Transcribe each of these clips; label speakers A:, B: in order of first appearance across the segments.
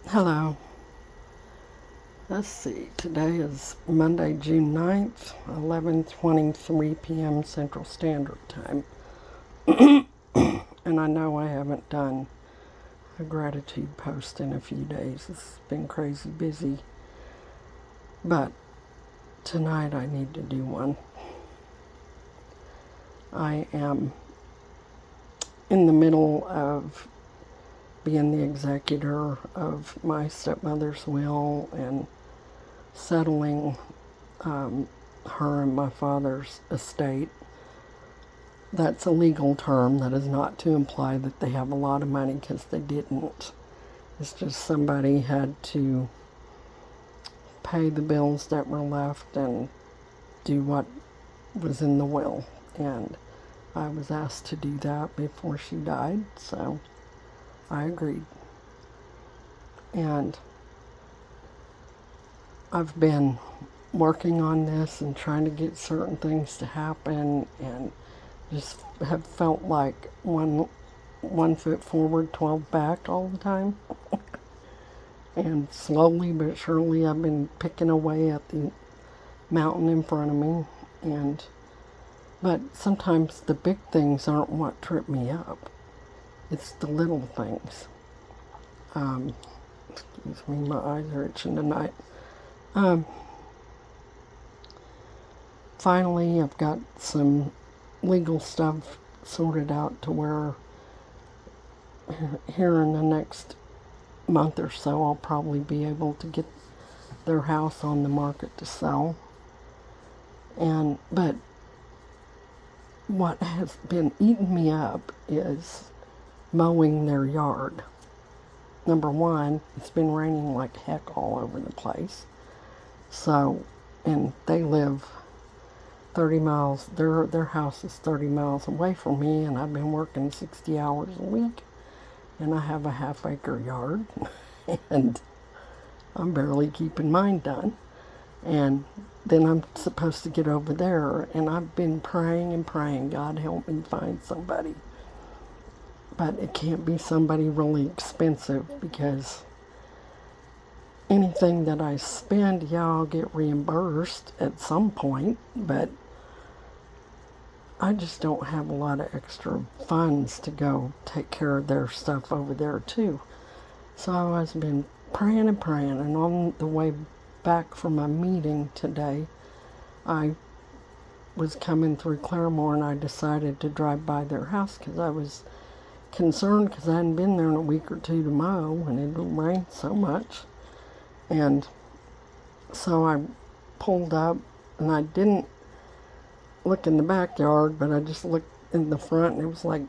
A: Hello. Let's see. Today is Monday, June 9th, 11:23 p.m. Central Standard Time. And I know I haven't done a gratitude post in a few days. It's been crazy busy. But tonight I need to do one. I am in the middle of being the executor of my stepmother's will and settling her and my father's estate. That's a legal term. That is not to imply that they have a lot of money, because they didn't. It's just somebody had to pay the bills that were left and do what was in the will. And I was asked to do that before she died, so I agreed. And I've been working on this and trying to get certain things to happen, and just have felt like one foot forward, 12 back all the time. And slowly but surely I've been picking away at the mountain in front of me. But sometimes the big things aren't what trip me up. It's the little things. Excuse me, my eyes are itching tonight. Finally, I've got some legal stuff sorted out to where here in the next month or so I'll probably be able to get their house on the market to sell. But what has been eating me up is mowing their yard. Number one, it's been raining like heck all over the place. So, and they live 30 miles, their house is 30 miles away from me, and I've been working 60 hours a week, and I have a half-acre yard, and I'm barely keeping mine done. And then I'm supposed to get over there, and I've been praying and praying, God help me find somebody. But it can't be somebody really expensive, because anything that I spend, yeah, I'll get reimbursed at some point, but I just don't have a lot of extra funds to go take care of their stuff over there too. So I've been praying and praying, and on the way back from my meeting today, I was coming through Claremore, and I decided to drive by their house because I was concerned, because I hadn't been there in a week or two to mow, and it rained so much. And so I pulled up, and I didn't look in the backyard, but I just looked in the front, and it was like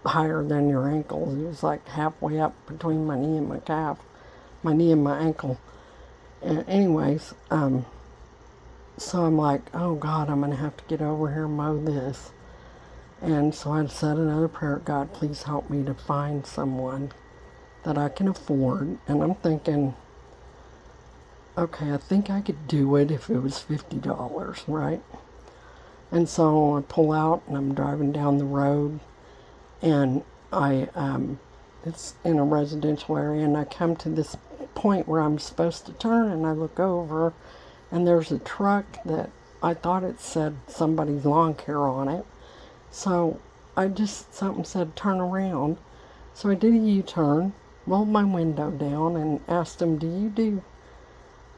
A: higher than your ankles. It was like halfway up between my knee and my calf, my knee and my ankle. And anyways, so I'm like, oh God, I'm gonna have to get over here and mow this. And so I said another prayer, God, please help me to find someone that I can afford. And I'm thinking, okay, I think I could do it if it was $50, right? And so I pull out, and I'm driving down the road, and it's in a residential area, and I come to this point where I'm supposed to turn, and I look over, and there's a truck that I thought it said somebody's lawn care on it. So something said turn around. So I did a U-turn, rolled my window down, and asked them, do you do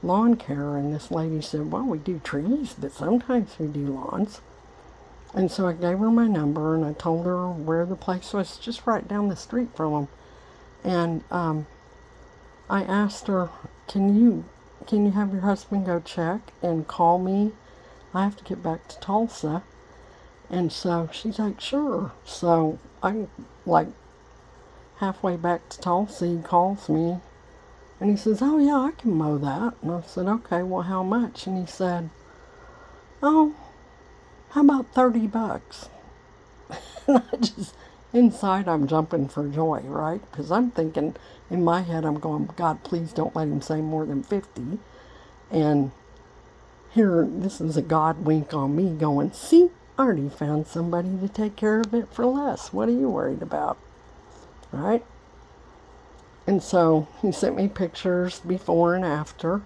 A: lawn care? And this lady said, well, we do trees, but sometimes we do lawns. And so I gave her my number, and I told her where the place was, just right down the street from them. And I asked her, can you have your husband go check and call me? I have to get back to Tulsa. And so she's like, sure. So I, like, halfway back to Tulsa, he calls me, and he says, oh yeah, I can mow that. And I said, okay, well, how much? And he said, oh, how about $30? And I just, inside I'm jumping for joy, right? Because I'm thinking, in my head, I'm going, God, please don't let him say more than 50. And here, this is a God wink on me going, see, I already found somebody to take care of it for less. What are you worried about? Right? And so he sent me pictures before and after,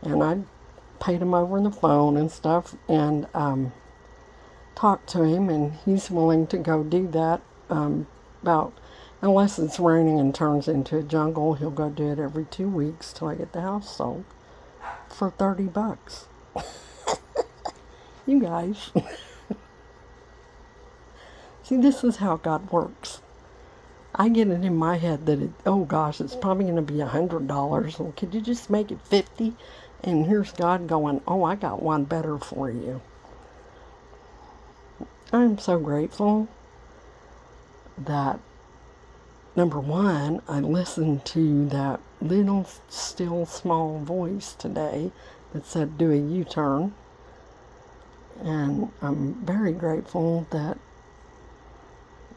A: and I paid him over the phone and stuff, and talked to him, and he's willing to go do that. About Unless it's raining and turns into a jungle, he'll go do it every 2 weeks till I get the house sold for $30. You guys. See, this is how God works. I get it in my head that oh gosh, it's probably going to be $100. Well, could you just make it 50? And here's God going, oh, I got one better for you. I'm so grateful that, number one, I listened to that little still small voice today that said do a U-turn. And I'm very grateful that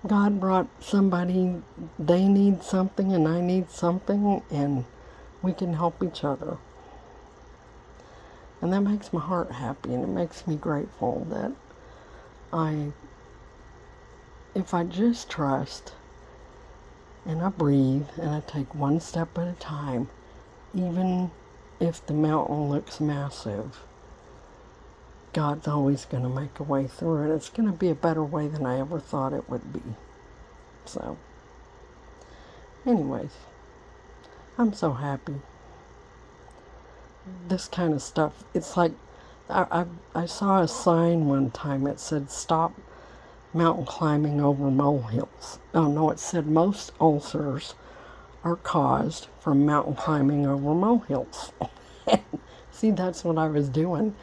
A: God brought somebody, they need something and I need something, and we can help each other. And that makes my heart happy, and it makes me grateful that if I just trust and I breathe and I take one step at a time, even if the mountain looks massive, God's always going to make a way through it. It's going to be a better way than I ever thought it would be. So, anyways, I'm so happy. This kind of stuff, it's like, I saw a sign one time. It said, stop mountain climbing over molehills. Oh no, it said most ulcers are caused from mountain climbing over molehills. See, that's what I was doing.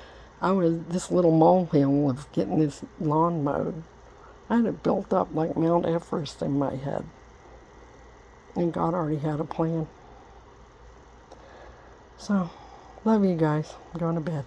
A: This little molehill of getting this lawn mowed. I had it built up like Mount Everest in my head. And God already had a plan. So, love you guys. I'm going to bed.